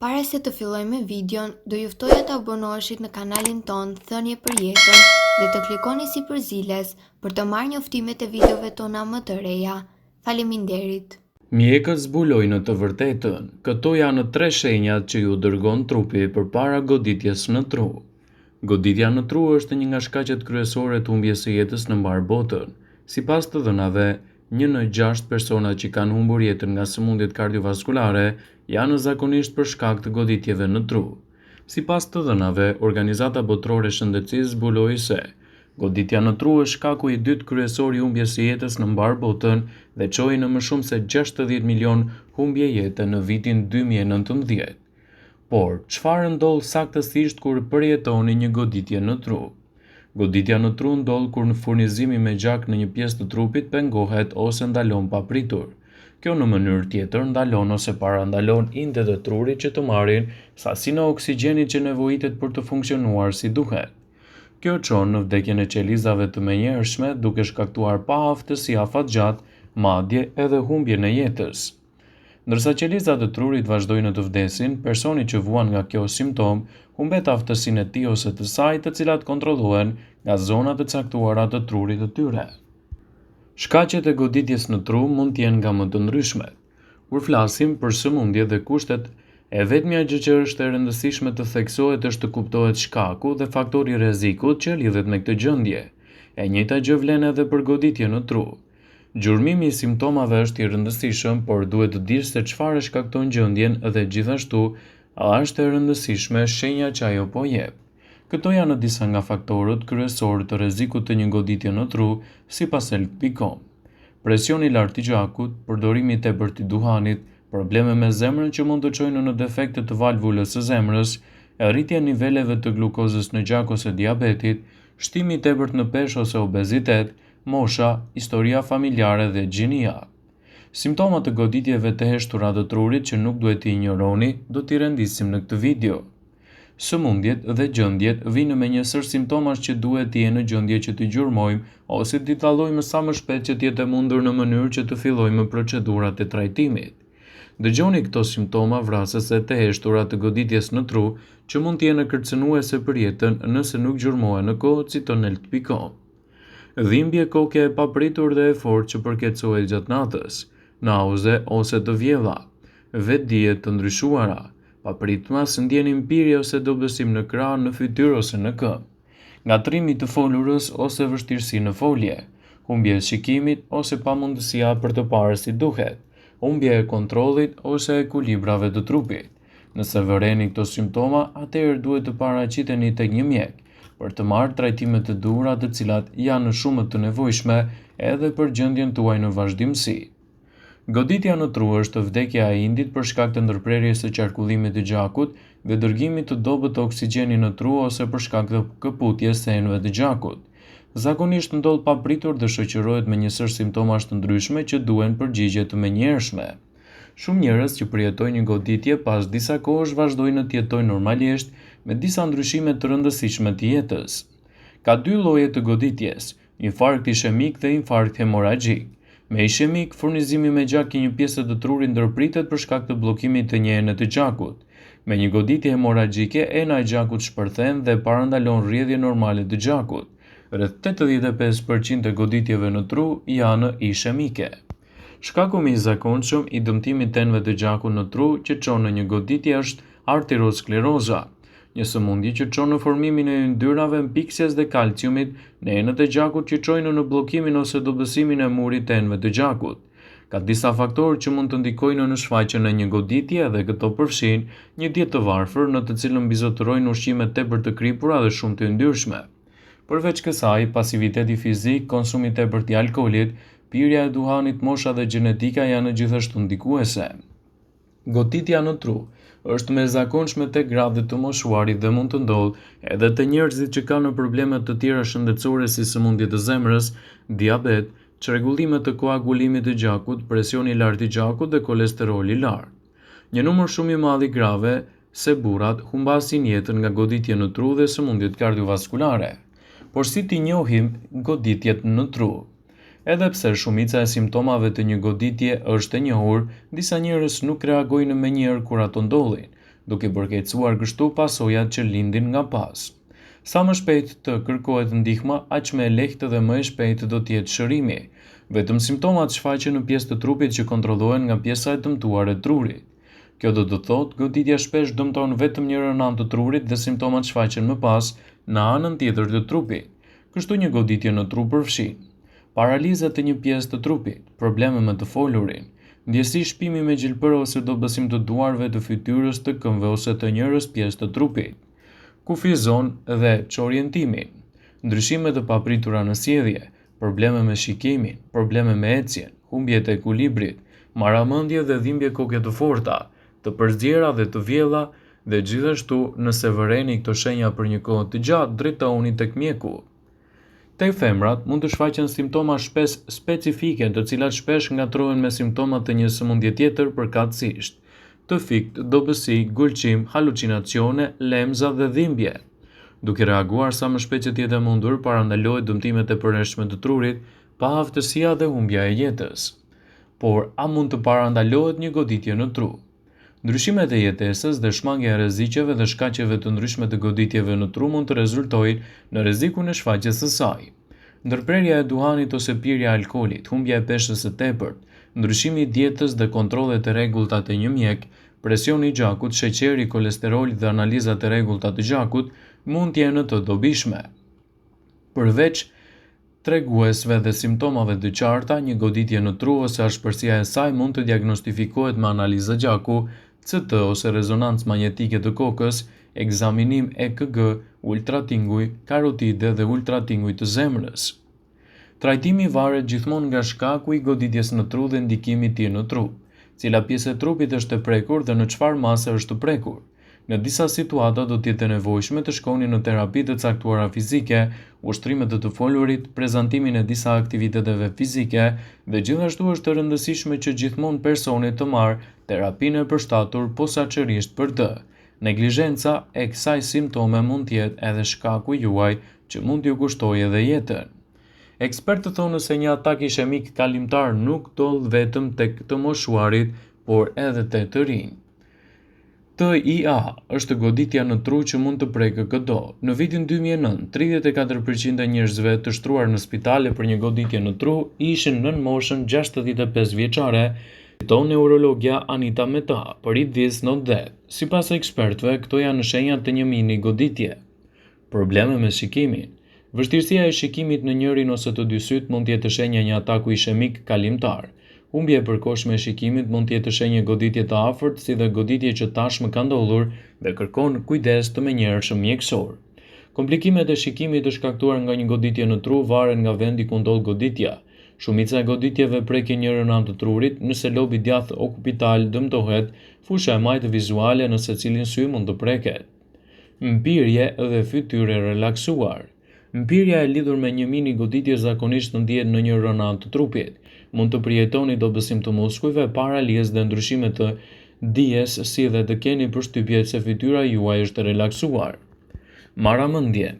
Para se të fillojmë me videon, do ju ftoja të abonoheshit në kanalin ton Thënie për Jetën dhe të klikoni si përziles për të marrë njoftimet e videove tona më të reja. Faleminderit. Mjekët zbulojnë të vërtetën. Këto janë 3 shenjat që ju dërgon trupi përpara goditjes në tru. Goditja në tru është një nga shkaqet kryesore të humbjes së jetës në mbar botën. Sipas të dhënave, 1 në 6 persona që kanë humbur jetën nga sëmundjet kardiovaskulare janë zakonisht për shkak të goditjeve në tru. Sipas të dhënave, Organizata Botërore e Shëndetësisë zbuloi se goditja në tru është shkaku i dytë kryesor i humbjes së jetës në mbar botën dhe çoi në më shumë se 60 milion humbje jete në vitin 2019. Por, çfarë ndodh saktësisht kur përjetoni një goditje në tru? Goditja në tru ndodh kur në furnizimi me gjak në një pjesë të trupit pengohet ose ndalon papritur. Kjo në mënyrë tjetër ndalon ose parandalon indet e trurit që të marrin sasinë e oksigjenit që nevojitet për të funksionuar si duhet. Kjo çon në vdekjen e qelizave të menjëhershme duke shkaktuar pa aftësi afatgjat, madje edhe humbjen e jetës. Ndërsa qelizat e trurit vazhdojnë të vdesin, personi që vuan nga kjo simptom humbet aftësinë e tij ose të saj, të cilat kontrollohen nga zonat e caktuara të trurit të tyre. Shkaqet e goditjes në tru mund të jenë nga më të ndryshmet. Kur flasim për sëmundje dhe kushtet, e vetmja gjë që është e rëndësishme të theksohet është të kuptohet shkaku dhe faktori rrezikut që lidhet me këtë gjendje. E njëjta gjë vlen edhe për goditje në tru. Gjurmimi i simptomave është i rëndësishëm, por duhet të dish se çfarë shkakton gjendjen dhe gjithashtu a është e rëndësishme shenja që ajo po jep. Këto janë disa nga faktorët kryesor të rrezikut të një goditje në tru, sipas Health.com. Presioni i lartë i gjakut, përdorimi i tepërt i duhanit, probleme me zemrën që mund të çojnë në defekte të valvulës së zemrës, rritja e niveleve të glukozës në gjak ose diabetit, shtimi i tepërt në peshë ose obezitet, mosha, historia familjare dhe gjinia. Simptomat e goditjeve të heshtura të trurit që nuk duhet t'i injoroni, do t'i rendisim në këtë video. Sëmundjet dhe gjendjet vijnë me një sër simptomash që duhet të jenë në gjendje që t'i gjurmojmë ose t'i dallojmë sa më shpejt që t'jetë e mundur në mënyrë që të fillojmë procedurat e trajtimit. Dëgjoni këto simptoma vrasëse të heshtura të goditjes në tru që mund të jenë kërcënuese për jetën nëse nuk gjurmohen në kohë, citon Health.com. Dhimbje koke e papritur dhe e fortë që përkeçohet gjatë natës, nauze ose të vjella, vetdije të ndryshuara, papritma së ndjenim pirje ose dobësim në krah, në fytyrë ose në këmbë, ngatrimi të folurës ose vështirësi në folje, humbje e shikimit ose pamundësia për të parë si duhet, humbje e kontrollit ose ekuilibrave të trupit. Nëse vëreni këto simptoma, atëherë duhet të paraqiteni tek një mjek për të marrë trajtime të duhura, të cilat janë shumë të nevojshme edhe për gjendjen tuaj në vazhdimsi. Goditja në tru është vdekja e indit për shkak të ndërprerjes së qarkullimit të gjakut dhe dërgimit të dobët të oksigjeni në tru ose për shkak të këputjes së enëve të gjakut. Zakonisht ndodh papritur dhe shoqërohet me një sër simptomash të ndryshme që duhen përgjigje të menjëhershme. Shumë njerëz që përjetojnë një goditje pas disa kohësh vazhdojnë të jetojnë normalisht me disa ndryshime të rëndësishme të jetës. Ka 2 lloje të goditjes: infarkt ishemik dhe infarkt hemoragjik. Me ishemik, furnizimi me gjak i një pjese të trurit ndërpritet për shkak të bllokimit të një ene të gjakut. Me një goditje hemoragjike, ena e gjakut shpërthen dhe parandalon rrjedhje normale të gjakut. Rreth 85% e goditjeve në tru janë ishemike. Shkaku më i zakonshëm i dëmtimit të enëve të gjakut në tru që çon në një goditje është arterioskleroza, një sëmundje që çon në formimin e yndyrave mpiksjes dhe kalciumit në enët e gjakut që çojnë në bllokimin ose dobësimin e murit të enëve të gjakut. Ka disa faktorë që mund të ndikojnë në shfaqjen e një goditje dhe këto përfshin një dietë të varfër në të cilën mbizotërojnë ushqime tepër të kripura dhe shumë të yndyrshme. Përveç kësaj, pasiviteti fizik, konsumi i tepërt i alkoolit, pirja e duhanit, mosha dhe gjenetika janë gjithashtu ndikuese. Goditja në tru është me zakonshme tek gratë të moshuarit dhe mund të ndodhë edhe te njerëzit që kanë probleme të tjera shëndetësore si sëmundje të zemrës, diabet, çrregullime të koagulimit të gjakut, presioni i lartë i gjakut dhe kolesteroli i lartë. Një numër shumë i madh i grave se burrat humbasin jetën nga goditje në tru dhe sëmundjet kardiovaskulare. Por si t'i njohim goditjet në tru? Edhe pse shumica e simptomave të një goditje është e njohur, disa njerëz nuk reagojnë menjëherë kur ato ndodhin. duke përkecuar kështu pasojat që lindin nga pas. Sa më shpejt të kërkohet ndihma, aq më e lehtë dhe më e shpejtë do të jetë shërimi. Vetëm simptomat shfaqen në pjesë të trupit që kontrollohen nga pjesa e dëmtuar e trurit. Kjo do të thotë, goditja shpesh dëmton vetëm njërin anë të trurit dhe simptomat shfaqen më pas në anën tjetër të trupit. Kështu një goditje në tru përfshin paraliza të një pjesë të trupit, probleme me të folurin, ndjesi shpimi me gjilpër ose dobësim të duarve, të fytyrës, të këmbëve ose të njërës pjesë të trupit, kufizon dhe çorientimin, ndryshime të papritura në sjellje, probleme me shikimin, probleme me ecjen, humbje të ekuilibrit, marramendje dhe dhimbje koke të forta, të përzgjera dhe të vjella, dhe gjithashtu nëse vëreni këto shenja për një kohë të gjatë, drejtohuni tek mjeku. Tek femrat mund të shfaqen simptoma shpesh specifike, të cilat shpesh ngatrohen me simptomat të një sëmundje tjetër përkatësisht, të fikt, dobësi, gulqim, halucinacione, lemza dhe dhimbje. Duke reaguar sa më shpejt që të jetë e mundur, parandalohet dëmtimet e përhershme të trurit, pa aftësia dhe humbja e jetës. Por a mund të parandalohet një goditje në tru? Ndryshimet e jetesës dhe shmangja e rreziqeve dhe shkaqeve të ndryshme të goditjeve në tru mund të rezultojnë në rrezikun e shfaqjes së saj. Ndërprerja e duhanit ose pirja e alkoolit, humbja e peshës së tepërt, ndryshimi i dietës dhe kontrollet e rregullta të një mjek, presioni i gjakut, sheqeri, kolesteroli dhe analizat e rregullta të gjakut mund të jenë të dobishme. Përveç treguesve dhe simptomave të qarta, një goditje në tru ose ashpërsia e saj mund të diagnostifikohet me analizë gjaku, CT ose rezonancë magnetike të kokës, ekzaminim EKG, ultratinguj, karotide dhe ultratinguj të zemrës. Trajtimi varet gjithmonë nga shkaku i goditjes në tru dhe ndikimi i tij në trup, cila pjesë e trupit është e prekur dhe në çfarë mase është prekur. Në disa situata do të jetë e nevojshme të shkoni në terapi të caktuara fizike, ushtrimet të folurit, prezantimin e disa aktiviteteve fizike dhe gjithashtu është e rëndësishme që gjithmonë personi të marrë terapinë e përshtatur posaçërisht për të. Neglizhenca e kësaj simptome mund të jetë edhe shkaku juaj që mund t'ju kushtojë edhe jetën. Ekspertët thonë se një atak ishemik kalimtar nuk ndodh vetëm tek të moshuarit, por edhe tek të rinj. TIA është goditja në tru që mund të prekë këto. Në vitin 2009, 34% e njerëzve të shtruar në spitale për një goditje në tru ishin nën moshën 65 vjeçare, fiton neurologja Anita Meta, për It This Not That. Sipas ekspertëve, këto janë shenjat të një mini goditje. Probleme me shikimin. Vështirësia e shikimit në njërin ose të dy syt mund të jetë shenja një ataku ishemik kalimtar. Humbje e përkohshme e shikimit mund të jetë shenjë goditje të afërt, si dhe goditje që tashmë ka ndodhur dhe kërkon kujdes të menjëhershëm mjekësor. Komplikimet e shikimit të shkaktuar nga një goditje në tru varen nga vendi ku ndodh goditja. Shumica e goditjeve prekin njërin anë të trurit, nëse lobi djathtë okupital dëmtohet, fusha e majtë vizuale në secilin sy mund të preket. Mpirje dhe fytyrë relaksuar. Mpirja e lidhur me një mini goditje zakonisht ndihet në një rënë të trupit. Mund të përjetoni dobësim të muskujve, paralizë dhe ndryshime të dijes, si dhe të keni përshtypje se fytyra juaj është relaksuar. Marramendje.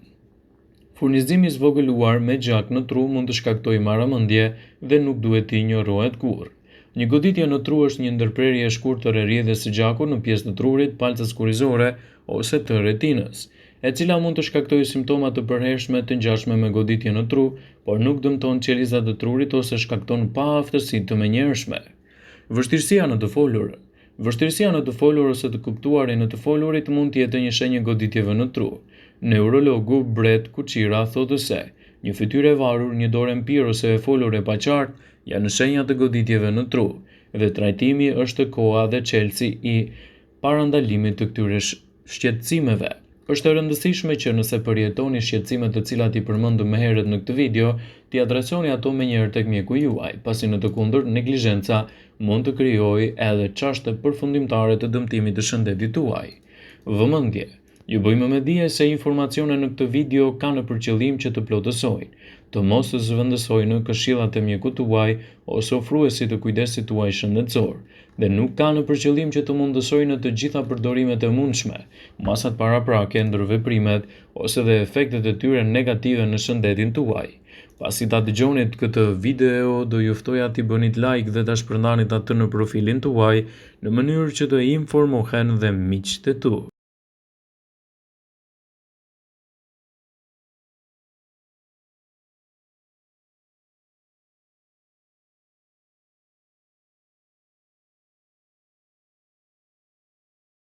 Furnizimi i zvogëluar me gjak në tru mund të shkaktojë marramendje dhe nuk duhet të injorohet kurrë. Një goditje në tru është një ndërprerje e shkurtër e rrjedhës së gjakut në pjesë të trurit, palcës kurrizore ose të retinës, e cila mund të shkaktojë simptoma të përhershme të ngjashme me goditje në tru, por nuk dëmton qelizat e trurit ose shkakton paaftësi të menjëhershme. Vështirësia në të folur. Vështirësia në të folur ose të kuptuarin në të folurit mund të jetë një shenjë goditjeve në tru. Neurologu Brett Kuçira thotë se një fytyrë e varur, një dorë mpir ose e folur e paqartë janë shenja të goditjeve në tru, dhe trajtimi është koha dhe çelësi i parandalimit të këtyre shqetësimeve. Është e rëndësishme që nëse përjetoni shqetësimet të cilat i përmendëm më herët në këtë video, t'i adresoni ato menjëherë tek mjeku juaj, pasi në të kundërt neglizhenca mund të krijojë edhe çaste përfundimtare të dëmtimit të shëndetit tuaj. Vëmendje. Ju bëjmë me dije se informacionet në këtë video kanë për qëllim që të plotësojnë, të mos të zëvendësojnë këshillat e mjekut tuaj ose ofruesit të kujdesit tuaj shëndetësor, dhe nuk kanë për qëllim që të mundësojnë të gjitha përdorimet e mundshme, masat paraprake, ndërveprimet ose dhe efektet e tyre negative në shëndetin tuaj. Pasi ta dëgjonit këtë video, do ju ftoja t'i bënit like dhe ta shpërndanit atë në profilin tuaj në mënyrë që të informohen dhe miqtë e tu.